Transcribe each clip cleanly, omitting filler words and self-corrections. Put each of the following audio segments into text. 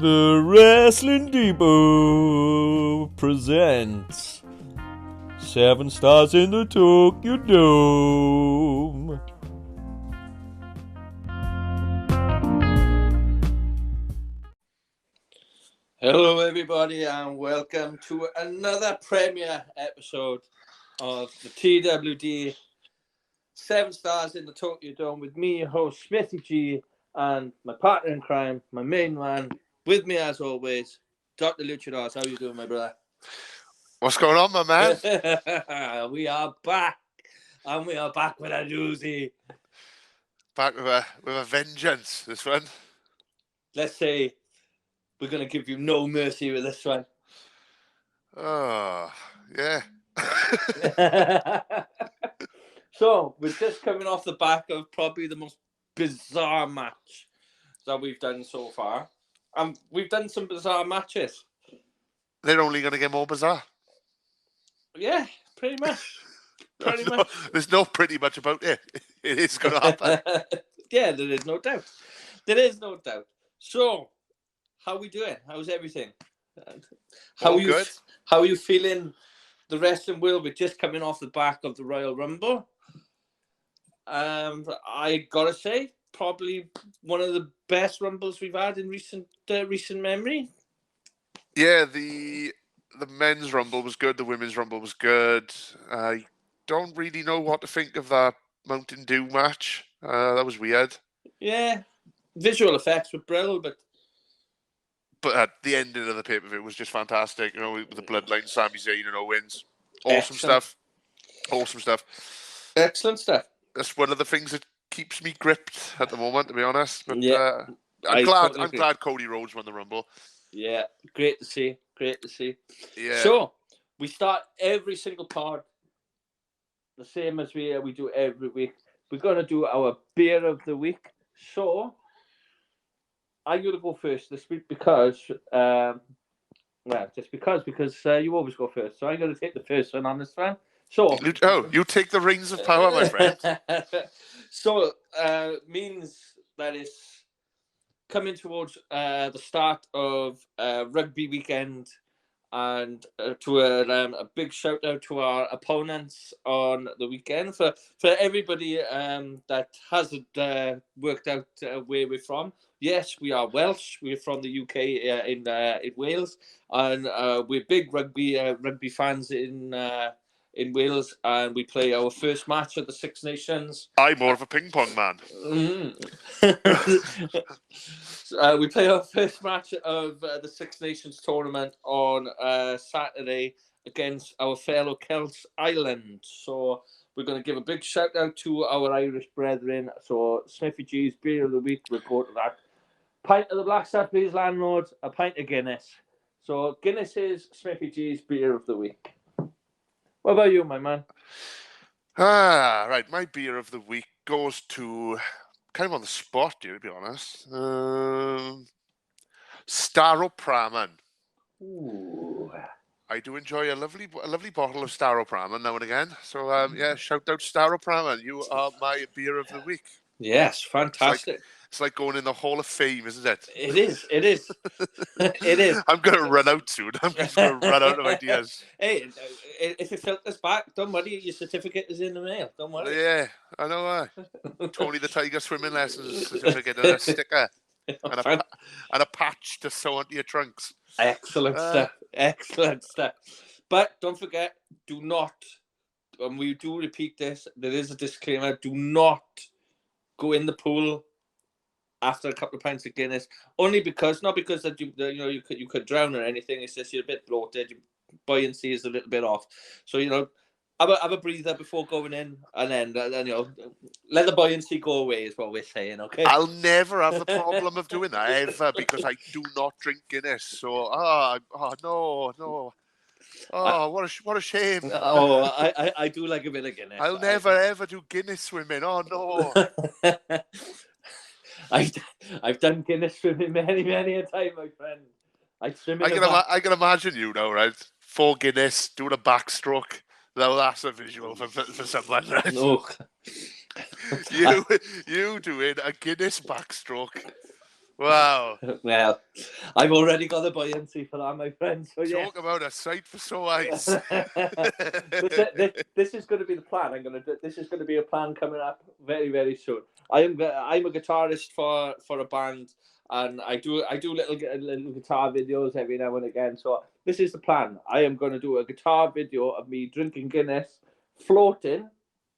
The Wrestling Depot presents 7 Stars in the Tokyo Dome. Hello everybody and welcome to another premiere episode of the TWD 7 Stars in the Tokyo Dome with me, your host Smithy G, and my partner in crime, my main man, with me as always, Dr. Luchadors. How are you doing, my brother? What's going on, my man? We are back, and we are back with a doozy. Back with a vengeance, this one. Let's say we're going to give you no mercy with this one. Oh, yeah. So, we're just coming off the back of probably the most bizarre match that we've done so far. We've done some bizarre matches. They're only going to get more bizarre. Yeah, pretty much. There's no pretty much about it. It is going to happen. Yeah, there is no doubt. There is no doubt. So, how are we doing? How's everything? Good. How are you feeling? The wrestling world, we're just coming off the back of the Royal Rumble. I gotta say, probably one of the best Rumbles we've had in recent memory. Yeah, the men's Rumble was good. The women's Rumble was good. I don't really know what to think of that Mountain Dew match. That was weird. Yeah, visual effects were brilliant, but at the ending of the pay-per-view was just fantastic. You know, with the Bloodline, Sami Zayn and Owens. Awesome stuff. Excellent stuff. That's one of the things that keeps me gripped at the moment, to be honest. But yeah, I'm glad Cody Rhodes won the Rumble. Yeah, great to see. Yeah. So we start every single part the same as we do every week. We're gonna do our beer of the week. So I'm gonna go first this week because you always go first. So I'm gonna take the first one on this one. So you take the reins of power, my friend. So means that it's coming towards the start of rugby weekend, and to a big shout out to our opponents on the weekend for everybody that hasn't worked out where we're from. Yes, we are Welsh. We're from the UK in Wales, and we're big rugby fans in Wales, and we play our first match at the Six Nations. I'm more of a ping pong man. We play our first match of the Six Nations tournament on Saturday against our fellow Celts Island. So we're going to give a big shout out to our Irish brethren. So Smithy G's beer of the week, we'll go to that. Pint of the Black Saturdays Landlord, a pint of Guinness. So Guinness is Smithy G's beer of the week. What about you, my man? Right. My beer of the week goes to kind of on the spot, to be honest. Staropramen. Ooh. I do enjoy a lovely bottle of Staropramen now and again. So shout out Staropramen. You are my beer of the week. Yes, fantastic. It's like going in the Hall of Fame, isn't it? It is. It is. I'm going to run out soon. I'm just going to run out of ideas. Hey, if it filters back, don't worry. Your certificate is in the mail. Don't worry. Yeah, I know. Tony the Tiger swimming lessons certificate and a sticker and a patch to sew onto your trunks. Excellent stuff. But don't forget, do not, and we do repeat this, there is a disclaimer, do not go in the pool after a couple of pints of Guinness, only because, not because that you could drown or anything. It's just you're a bit bloated, your buoyancy is a little bit off. So have a breather before going in, and then let the buoyancy go away is what we're saying. Okay. I'll never have the problem of doing that ever because I do not drink Guinness. So no. Oh, what a shame. Oh, I do like a bit of Guinness. I'll never ever do Guinness swimming. Oh no. I've done Guinness swimming many a time, my friend. I can imagine you now, right? 4 Guinness doing a backstroke. Now that's a visual for someone, right? No. You doing a Guinness backstroke Wow. Well, I've already got the buoyancy for that, my friend. So yeah. Talk about a sight for sore eyes. This is going to be the plan. This is going to be a plan coming up very, very soon. I'm a guitarist for a band, and I do little guitar videos every now and again. So this is the plan. I am going to do a guitar video of me drinking Guinness, floating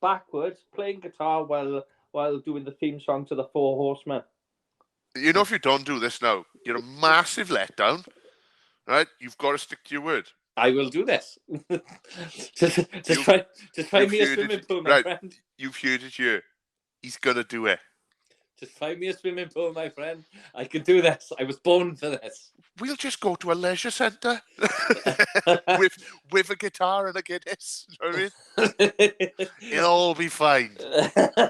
backwards, playing guitar while doing the theme song to the Four Horsemen. You know, if you don't do this now, you're a massive letdown, right? You've got to stick to your word. I will do this. just find me a swimming pool, my friend. You've heard it here. He's going to do it. Just find me a swimming pool, my friend. I can do this. I was born for this. We'll just go to a leisure centre with a guitar and a Guinness. You know what I mean? It'll all be fine.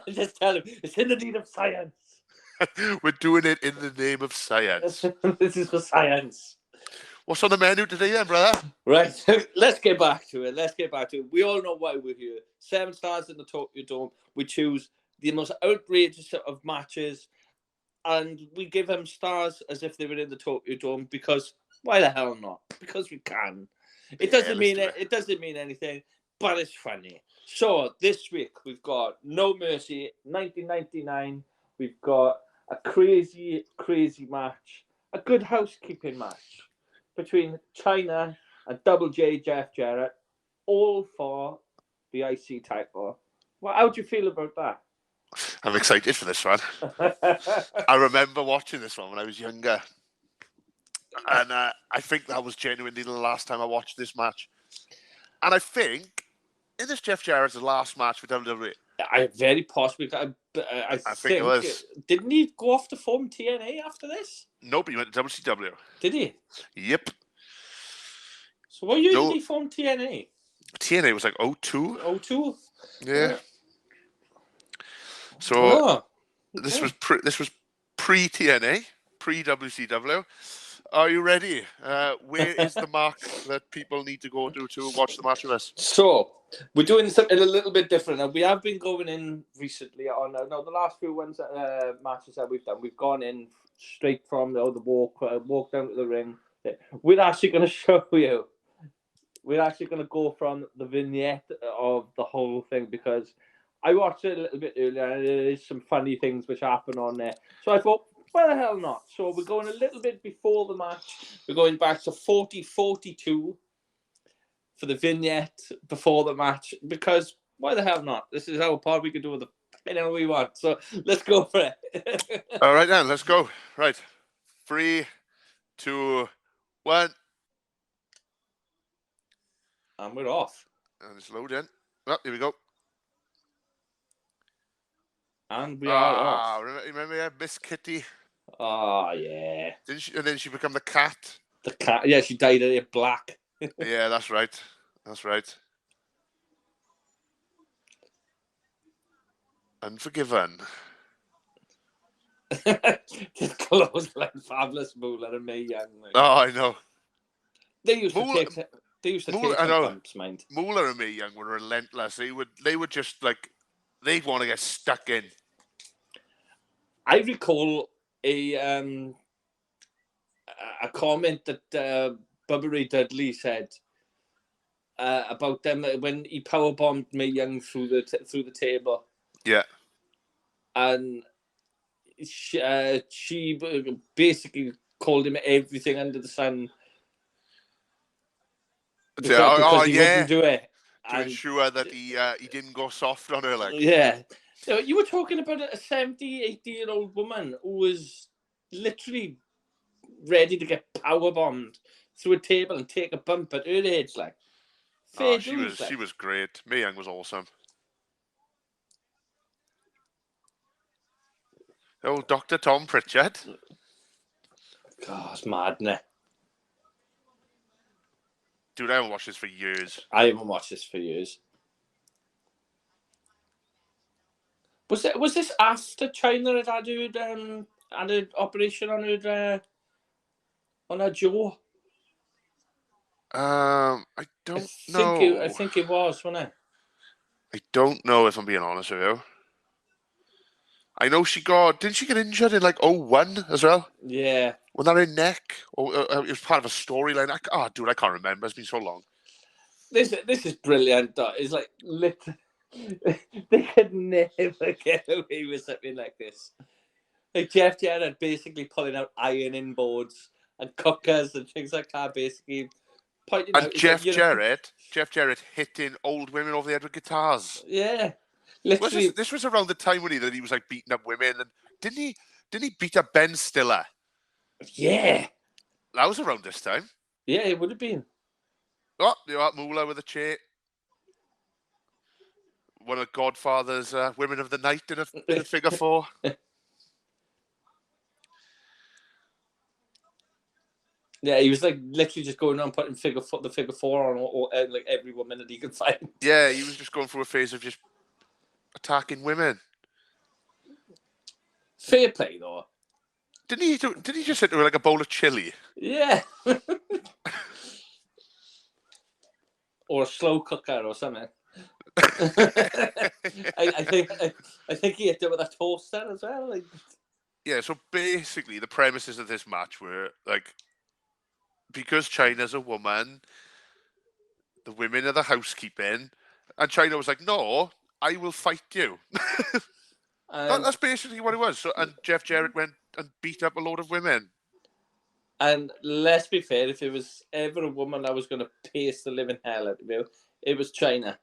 Just tell him it's in the need of science. We're doing it in the name of science. This is for science. What's on the menu today, then, brother? Right, let's get back to it. We all know why we're here. 7 stars in the Tokyo Dome. We choose the most outrageous of matches, and we give them stars as if they were in the Tokyo Dome, because why the hell not? Because we can. It doesn't mean anything, but it's funny. So this week we've got No Mercy 1999. We've got a crazy match, a good housekeeping match between Chyna and Double J Jeff Jerrett, all for the IC title. Well, how do you feel about that? I'm excited for this one. I remember watching this one when I was younger. And I think that was genuinely the last time I watched this match. And I think, is this Jeff Jarrett's last match for WWE? I very possibly. I think it was. Didn't he go off to form TNA after this? Nope, he went to WCW. Did he? Yep. So what year did he form TNA? TNA was like 02. 02? Yeah. So this was pre TNA, pre WCW. Are you ready? Where is the mark that people need to go to watch the match with us? So we're doing something a little bit different. Now, we have been going in recently on the last few matches that we've done. We've gone in straight from the walk down to the ring. We're actually going to show you. We're actually going to go from the vignette of the whole thing, because I watched it a little bit earlier, and there's some funny things which happen on there. So I thought, why the hell not? So we're going a little bit before the match. We're going back to 40-42 for the vignette before the match, because why the hell not? This is our pod. We can do the hell we want. So let's go for it. All right, then, let's go. Right. 3, 2, 1. And we're off. And it's loading. Oh, here we go. And we are off. Remember Miss Kitty? Oh, yeah. And then she became the cat? The cat. Yeah, she dyed it black. Yeah, that's right. That's right. Unforgiven. Just close like Fabulous Moolah and Mae Young. Like. Oh, I know. They used to take some bumps, mind. Moolah and Mae Young were relentless. They would just like, they'd want to get stuck in. I recall a comment that Bubba Ray Dudley said about them when he powerbombed Mae Young through the table. Yeah. And she basically called him everything under the sun. Because he wouldn't do it. To ensure that he didn't go soft on her, like. Yeah. So you were talking about a 70, 80-year-old woman who was literally ready to get powerbombed through a table and take a bump at her age, like. She was great. Mae Young was awesome. Oh, Dr. Tom Pritchard. God, it's mad, isn't it? Dude, I haven't watched this for years. I haven't watched this for years. Was this after Chyna had an operation on her jaw? I don't know. I think it was, wasn't it? I don't know, if I'm being honest with you. I know didn't she get injured in like 01 as well? Yeah. Was that her neck? Or it was part of a storyline? Dude, I can't remember. It's been so long. This is brilliant. It's like, literally, they could never get away with something like this. Like Jeff Jarrett basically pulling out ironing boards and cookers and things like that, basically pointing And out. Jeff Jarrett hitting old women over the head with guitars. Yeah, literally. This was around the time when he was like beating up women, and didn't he beat up Ben Stiller? Yeah, that was around this time. Yeah, it would have been. Oh, you are Moolah with a chair. One of Godfather's women of the night in a figure four. Yeah, he was like literally just going around putting the figure four on or like every woman that he could find. Yeah, he was just going through a phase of just attacking women. Fair play though. Didn't he just hit her with like a bowl of chili? Yeah. Or a slow cooker or something. I think he hit it with a toaster as well. Like... Yeah, so basically the premises of this match were like, because Chyna's a woman, the women are the housekeeping, and Chyna was like, "No, I will fight you." That's basically what it was. So, and Jeff Jerrett went and beat up a load of women. And let's be fair, if it was ever a woman that was going to pace the living hell out of you, it was Chyna.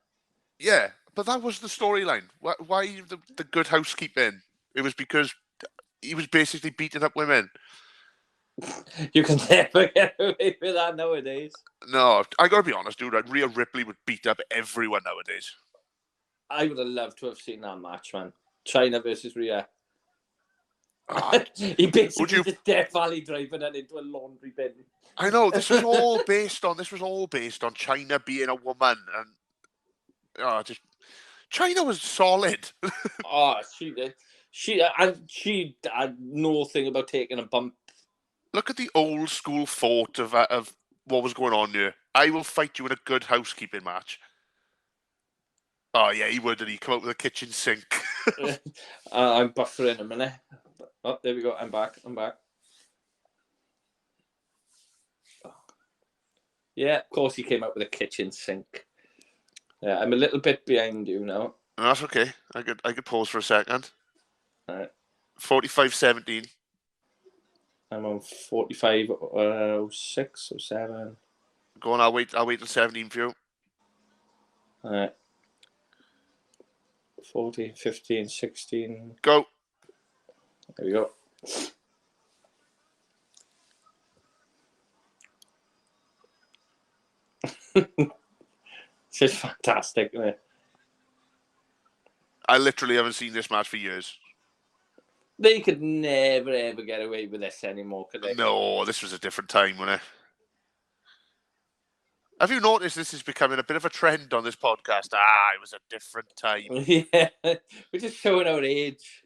Yeah, but that was the storyline. Why the good housekeeping? It was because he was basically beating up women. You can never get away with that nowadays. No, I gotta be honest, dude. Rhea Ripley would beat up everyone nowadays. I would have loved to have seen that match, man. Chyna versus Rhea. He basically just Death Valley driving it into a laundry bin. I know, this was all based on Chyna being a woman, and Chyna was solid. She had no thing about taking a bump. Look at the old school thought of what was going on here. I will fight you in a good housekeeping match. Oh yeah, he would, and he come up with a kitchen sink. I'm buffering a minute. Oh, there we go. I'm back. Yeah, of course he came up with a kitchen sink. Yeah, I'm a little bit behind you now. That's okay. I could pause for a second. All right. 45-17. I'm on 45, 06, 07. Go on, I'll wait till 17 for you. All right. 14, 15, 16. Go. There we go. It's just fantastic, isn't it? I literally haven't seen this match for years. They could never, ever get away with this anymore, could they? No, this was a different time, wasn't it? Have you noticed this is becoming a bit of a trend on this podcast? It was a different time. Yeah, we're just showing our age.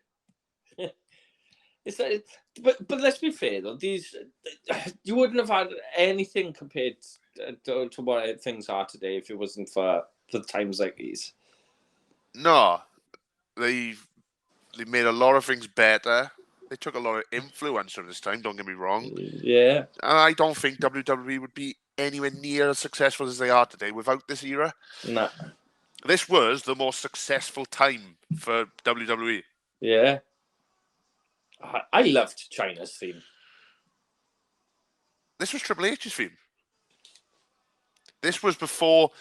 It's like, but let's be fair though. These you wouldn't have had anything compared to what things are today if it wasn't for times like these. No, they made a lot of things better. They took a lot of influence from this time. Don't get me wrong. Yeah, and I don't think WWE would be anywhere near as successful as they are today without this era. No. This was the most successful time for WWE. Yeah. I loved Chyna's theme. This was Triple H's theme. This was before,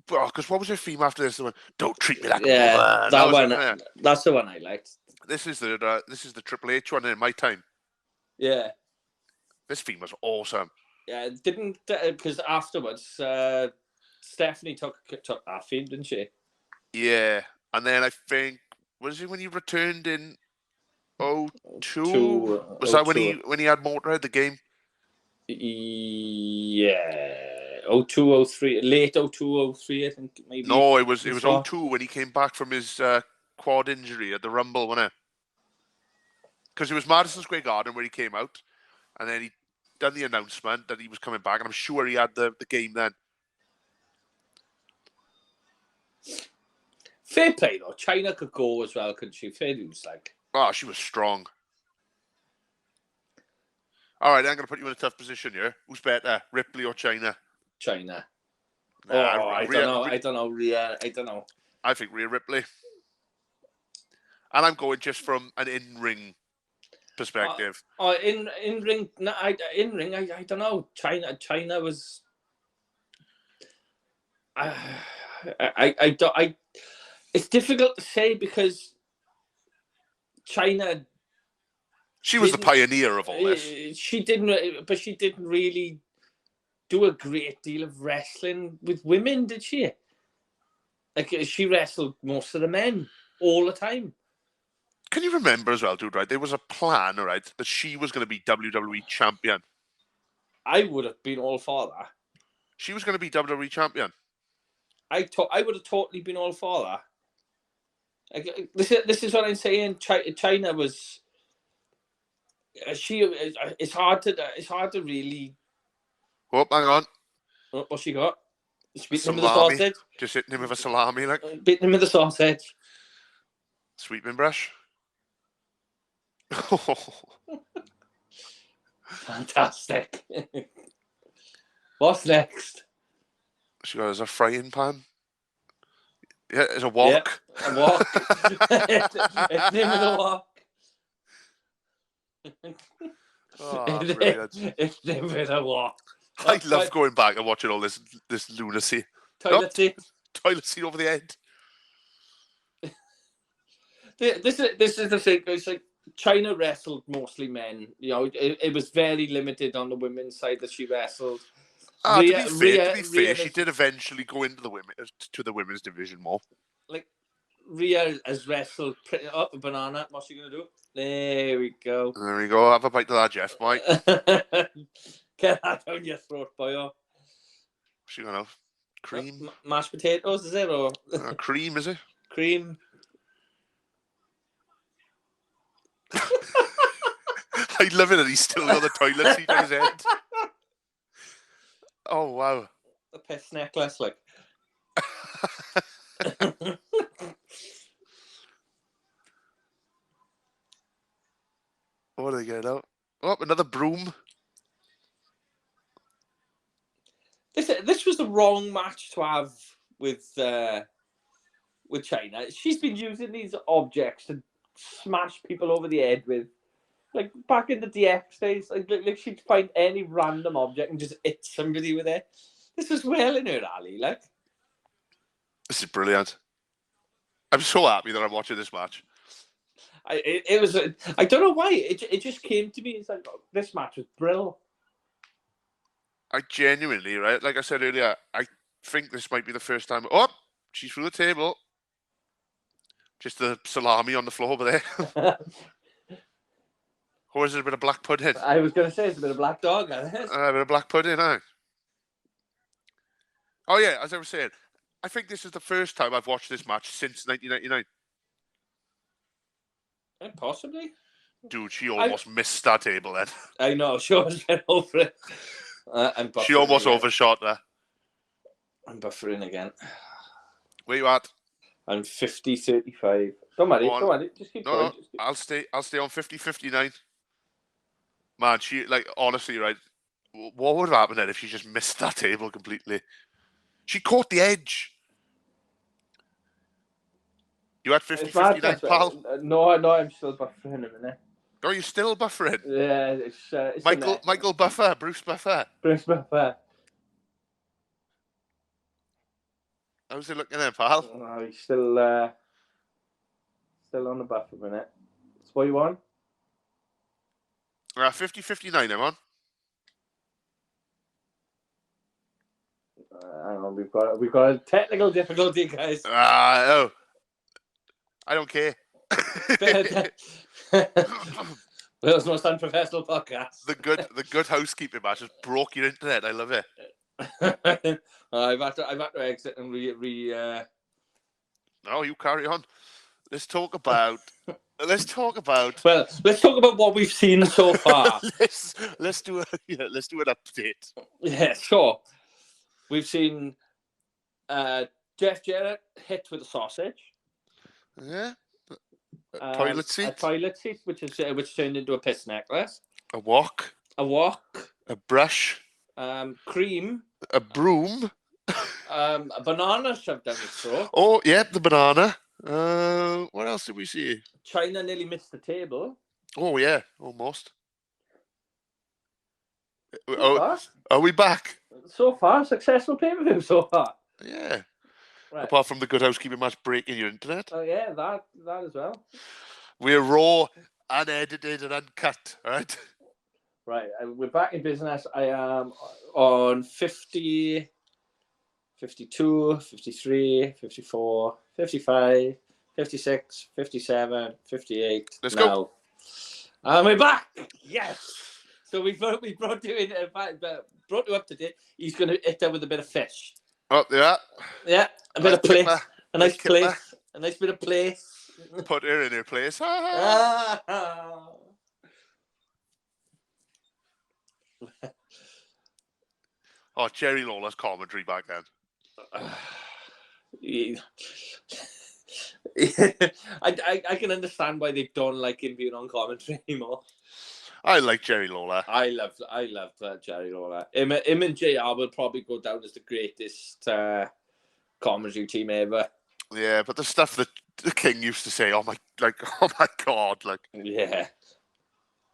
because what was her theme after this? Don't treat me like a woman. That one. That's the one I liked. This is the Triple H one in my time. Yeah. This theme was awesome. Yeah, didn't because afterwards Stephanie took that theme, didn't she? Yeah, and then I think was it when he returned in 02? Was that when he had Motorhead the game? Yeah, 02, 03, late 02, 03, I think maybe. No, it was 02 when he came back from his quad injury at the Rumble, wasn't it? Because it was Madison Square Garden where he came out, and then he done the announcement that he was coming back, and I'm sure he had the game then. Fair play though. Chyna could go as well, couldn't she? Fair dues, like. Oh, she was strong. All right, I'm going to put you in a tough position here. Who's better, Ripley or Chyna? Chyna. Nah, I don't know. I don't know. Rhea. I don't know. I think Rhea Ripley. And I'm going just from an in-ring perspective. In ring. No, in ring. I don't know. Chyna was. I don't. It's difficult to say because Chyna. She was the pioneer of all this. She didn't really do a great deal of wrestling with women, did she? Like, she wrestled most of the men all the time. Can you remember as well, dude, right? There was a plan, right, that she was going to be WWE champion. I would have been all for that. She was going to be WWE champion. I would have totally been all for that. Like, this is what I'm saying. Chyna was. It's hard to really. Oh, hang on. What's she got? Just beating him with a Salami. sausage. Just hitting him with a salami, like. Beating him with a sausage. Sweeping brush. Fantastic. What's next? She got a frying pan. Yeah, it's a wok. Yeah, a wok. It's name of the wok. Oh, brilliant. It's name of the wok. I love going back and watching all this lunacy. Toilet seat. Toilet seat over the head. This is the thing. It's like Chyna wrestled mostly men. You know, it was very limited on the women's side that she wrestled. To be fair, she did eventually go into the women's division more. Like, Rhea has wrestled pretty up a banana. What's she gonna do? There we go. There we go. Have a bite of that, Jeff, mate. Get that down your throat, boyo. What's she gonna have? Cream? Mashed potatoes, is it? Or cream, is it? Cream. I love it that he's still got the toilet seat on his head. Oh, wow. The piss necklace, like. What are they getting out? Oh, another broom. This was the wrong match to have with Chyna. She's been using these objects to smash people over the head with. Like, back in the DX days, like she'd find any random object and just hit somebody with it. This was well in her alley, like. This is brilliant. I'm so happy that I'm watching this match. It was. I don't know why. It just came to me. It's like, oh, this match was brilliant. I genuinely, right, like I said earlier, I think this might be the first time. Oh, she's through the table. Just the salami on the floor over there. Or is it a bit of black pudding? I was going to say it's a bit of black dog. A bit of black pudding, eh? Oh, yeah, as I was saying, I think this is the first time I've watched this match since 1999. Possibly. Dude, she almost missed that table then. I know, she almost went over it. She almost overshot there. I'm buffering again. Where you at? I'm 50-35. Don't worry. Just keep going. I'll stay on 50-59. Man, she, like, honestly, right, what would have happened then if she just missed that table completely? She caught the edge. You had 50-59, pal? No, I'm still buffering a minute. Oh, you're still buffering? Yeah, it's Michael Buffer, Bruce Buffer. Bruce Buffer. How's it looking then, pal? Oh, he's still on the buff a minute. That's what you want? 50-59, I'm on. Hang on, we've got a technical difficulty, guys. Oh. I don't care. World's most unprofessional podcast. The good housekeeping match just broke your internet. I love it. I've had to exit and No, you carry on. Let's talk about. Well, let's talk about what we've seen so far. let's do an update. Yeah, sure. We've seen Jeff Jerrett hit with a sausage. Yeah. Toilet seat. A toilet seat, which turned into a piss necklace. A wok. A wok. A brush. Cream. A broom. A banana shoved down his throat. Oh, yeah, the banana. What else did we see? Chyna nearly missed the table. Oh, yeah, almost. So Are we back? So far, successful pay-per-view so far. Yeah. Right. Apart from the Good Housekeeping match breaking your internet. Oh, yeah, that as well. We're raw, unedited, and uncut, all right? Right, we're back in business. I am on 50, 52, 53, 54, 55, 56, 57, 58. Let's now. go. And we're back. Yes. So we brought you in, brought you up to date. He's going to hit there with a bit of fish. Oh, yeah. Yeah, a bit of place. A nice place. A nice bit of place. Put her in her place. Oh, Jerry Lawler's commentary back then. I can understand why they don't like him being on commentary anymore. I like Jerry Lawler. I love Jerry Lawler. Him and JR will probably go down as the greatest commentary team ever. Yeah, but the stuff that the King used to say, oh my God, like. Yeah.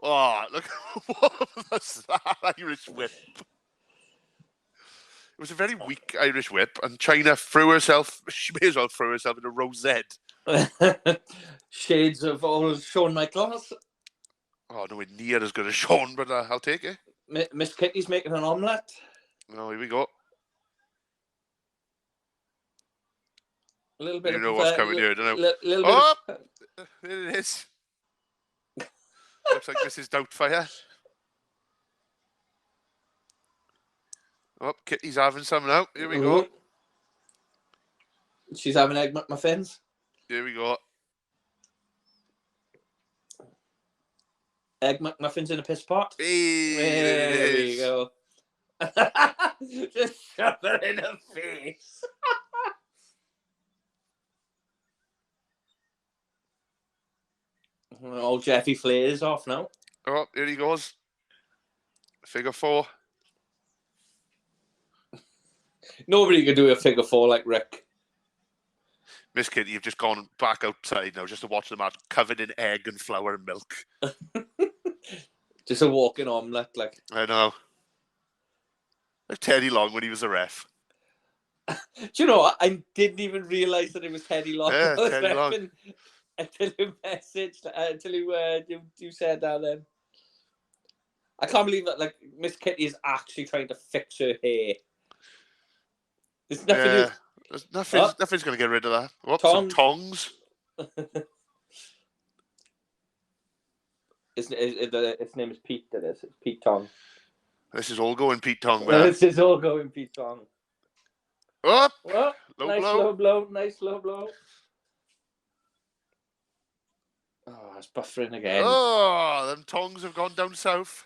Oh, look, what was that Irish whip? It was a very weak Irish whip, and Chyna she may as well throw herself in a rosette. Shades of old Shawn Michaels. Oh, nowhere near as good as Shawn, but I'll take it. Miss Kitty's making an omelette. Oh, here we go. A little bit. You know what's coming here, don't you? Little bit. There it is. Looks like Mrs. Doubtfire. Oh, Kitty's having some now. Here we go. She's having egg McMuffins. Here we go. Egg McMuffins in a piss pot. Hey, there we go. Just shove it in her face. Old Jeffy Flair's off now. Oh, here he goes. Figure 4. Nobody can do a figure 4 like Rick. Miss Kitty, you've just gone back outside now just to watch the match covered in egg and flour and milk. Just a walking omelette, like. I know. Like Teddy Long when he was a ref. Do you know what? I didn't even realise that it was Teddy Long. Yeah, Teddy Long. Until you messaged, until you said that then. I can't believe that, like, Miss Kitty is actually trying to fix her hair. There's nothing. Yeah, nothing's going to get rid of that. What? Some tongs? Its name is Pete, that is. It's Pete Tong. This is all going Pete Tong, man. This is all going Pete Tong. Oh! Well, nice low blow. Nice low blow. Oh, it's buffering again. Oh, them tongs have gone down south.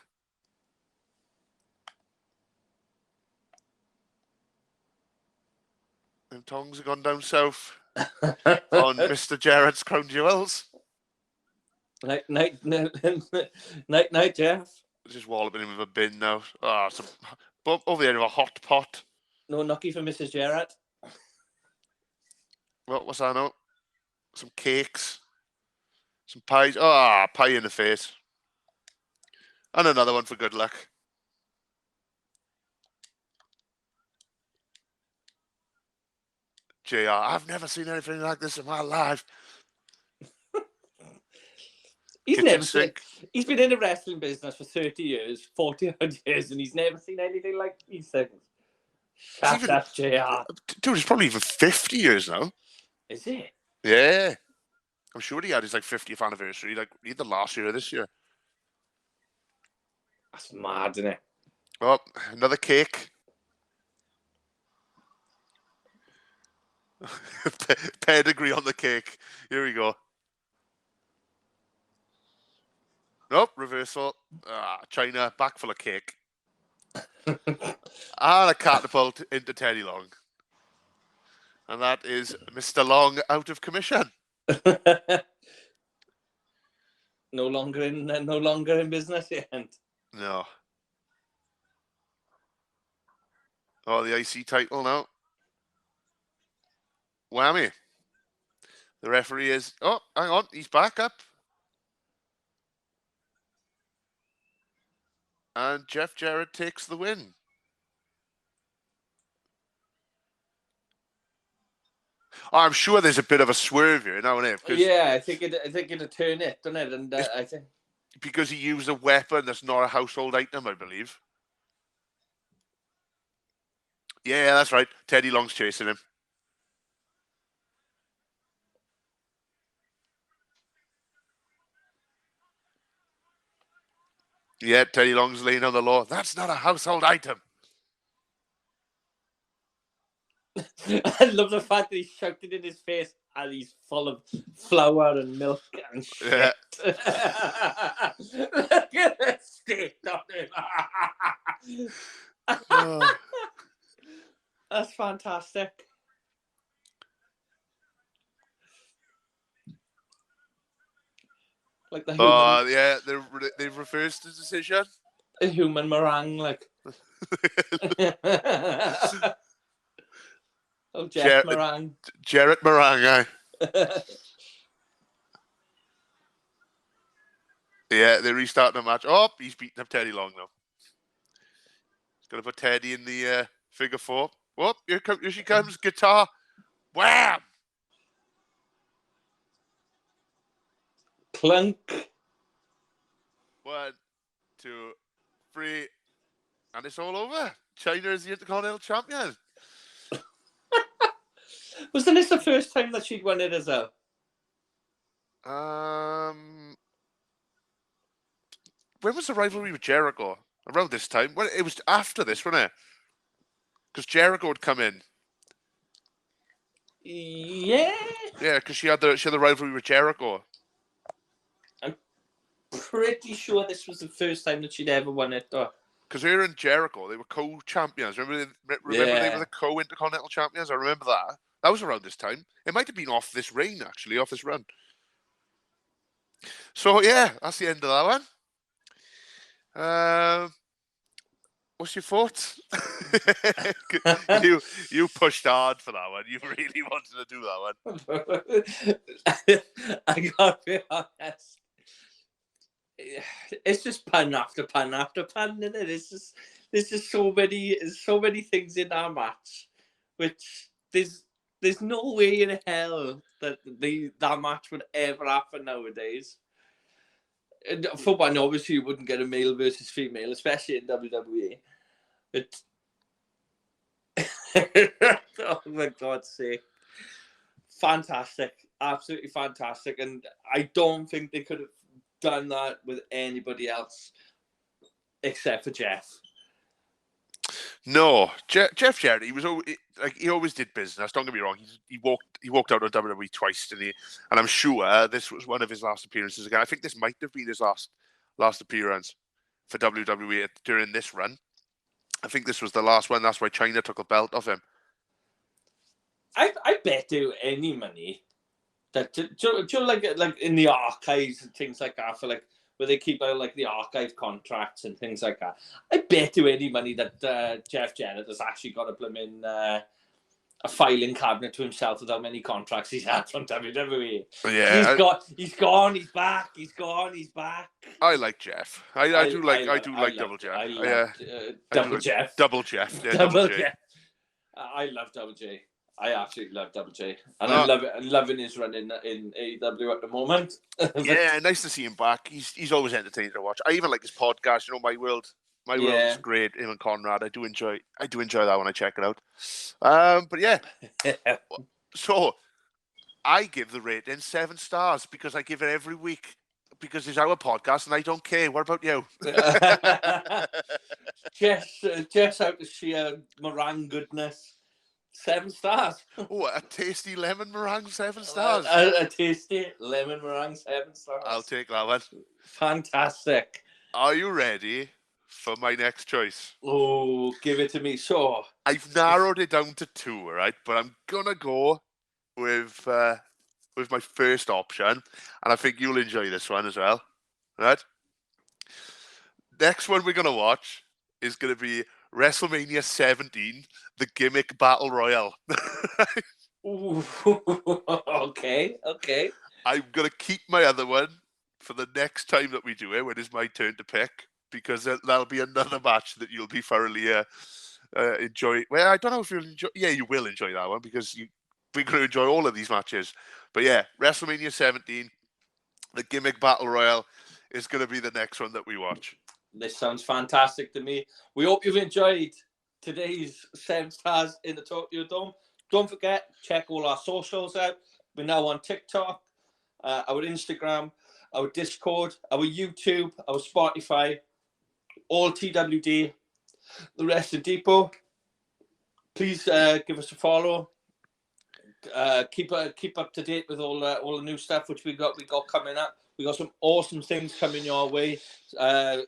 Them tongs have gone down south on Mr. Jarrett's Crown Jewels. Night, Jeff. Just walloping him with a bin now. Oh, over there, a hot pot. No knocky for Mrs. Jarrett. What's that now? Some cakes. Some pies. Oh, pie in the face. And another one for good luck. JR, I've never seen anything like this in my life. He's been in the wrestling business for 30 years, 40 odd years, and he's never seen anything like these things. Shut up, JR. Dude, it's probably even 50 years now. Is it? Yeah. I'm sure he had his 50th anniversary, either last year or this year. That's mad, isn't it? Oh, another cake. Pedigree on the cake. Here we go. Nope, reversal. Chyna, back full of cake. And a catapult into Teddy Long. And that is Mr. Long out of commission. no longer in business yet. No. Oh, the IC title now. Whammy. The referee is... Oh, hang on. He's back up. And Jeff Jerrett takes the win. Oh, I'm sure there's a bit of a swerve here now, isn't it? Yeah, I think it'll turn it, doesn't it? And I think... Because he used a weapon that's not a household item, I believe. Yeah, that's right. Teddy Long's chasing him. Yeah, Teddy Long's laying on the law. That's not a household item. I love the fact that he shouted in his face and he's full of flour and milk and shit. Yeah. Look at the state on him. Oh. That's fantastic. Like the human. Oh, yeah, they've reversed the decision. A human meringue, like. Oh, Jeff Meringue. Jarrett Meringue, aye. Yeah, they're restarting the match. Oh, he's beating up Teddy Long now. He's going to put Teddy in the figure four. Oh, here she comes. Guitar. Wham! Clunk. 1, 2, 3. And it's all over. Chyna is the Intercontinental Champion. Wasn't this the first time that she'd won it as well? When was the rivalry with Jericho? Around this time? Well, it was after this, wasn't it? Because Jericho would come in. Yeah. Yeah, because she had the rivalry with Jericho. I'm pretty sure this was the first time that she'd ever won it, though. Because her and Jericho, they were co-champions. Remember they were the co-Intercontinental champions? I remember that. That was around this time. It might have been off this reign, actually, off this run. So, yeah, that's the end of that one. What's your thoughts? you pushed hard for that one. You really wanted to do that one. I gotta be honest. It's just pun after pun after pun, isn't it? There's just so many things in our match, which there's no way in hell that that match would ever happen nowadays. And for one, obviously you wouldn't get a male versus female, especially in WWE. But oh my God's sake, fantastic, absolutely fantastic, and I don't think they could have done that with anybody else except for Jeff. No, Jeff Jarrett. He always did business. Don't get me wrong. He walked out of WWE twice, didn't he? And I'm sure this was one of his last appearances again. I think this might have been his last appearance for WWE during this run. I think this was the last one. That's why Chyna took a belt off him. I bet you any money that like in the archives and things like that, for like where they keep out like the archive contracts and things like that. I bet you any money that Jeff Jerrett has actually got a blooming a filing cabinet to himself with how many contracts he's had from WWE. Yeah, he's gone, he's back, he's gone, he's back. I like Jeff. I do like Double Jeff. Double Jeff. Double Jeff. Yeah, Double Jeff. I love Double J. I absolutely love Double J, and I'm loving his run in AEW at the moment. Yeah, nice to see him back. He's always entertaining to watch. I even like his podcast. You know, My World. My World is great. Him and Conrad. I do enjoy that when I check it out. But yeah. So I give the rating 7 stars because I give it every week because it's our podcast and I don't care. What about you? Just out of sheer meringue goodness. 7 stars. Oh, a tasty lemon meringue, 7 stars. A tasty lemon meringue, 7 stars. I'll take that one. Fantastic. Are you ready for my next choice? Oh, give it to me. So I've narrowed it down to 2, right? But I'm gonna go with my first option, and I think you'll enjoy this one as well. right? Next one we're going to watch is going to be WrestleMania 17, the Gimmick Battle Royale. Ooh, okay. I'm going to keep my other one for the next time that we do it, when it's my turn to pick, because that'll be another match that you'll be thoroughly enjoy. Well, I don't know if you'll enjoy. Yeah, you will enjoy that one, because we're going to enjoy all of these matches. But yeah, WrestleMania 17, the Gimmick Battle Royale, is going to be the next one that we watch. This sounds fantastic to me. We hope you've enjoyed today's 7 Stars in the Tokyo Dome. Don't forget, check all our socials out. We're now on TikTok, our Instagram, our Discord, our YouTube, our Spotify, all TWD, the rest of Depot. Please give us a follow. Keep up to date with all the new stuff which we got coming up. We got some awesome things coming your way,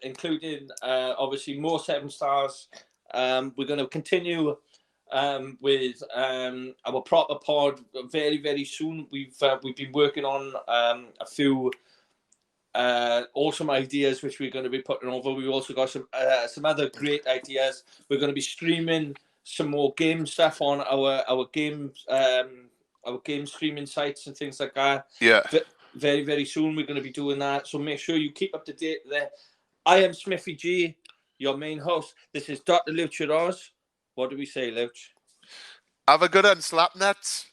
including obviously more 7 Stars. We're going to continue with our proper pod very, very soon. We've been working on a few awesome ideas which we're going to be putting over. We've also got some other great ideas. We're going to be streaming some more game stuff on our game streaming sites and things like that. Yeah. Very, very soon we're going to be doing that. So make sure you keep up to date there. I am Smithy G, your main host. This is Dr. Lucharos. What do we say, Luch? Have a good one, slap nuts.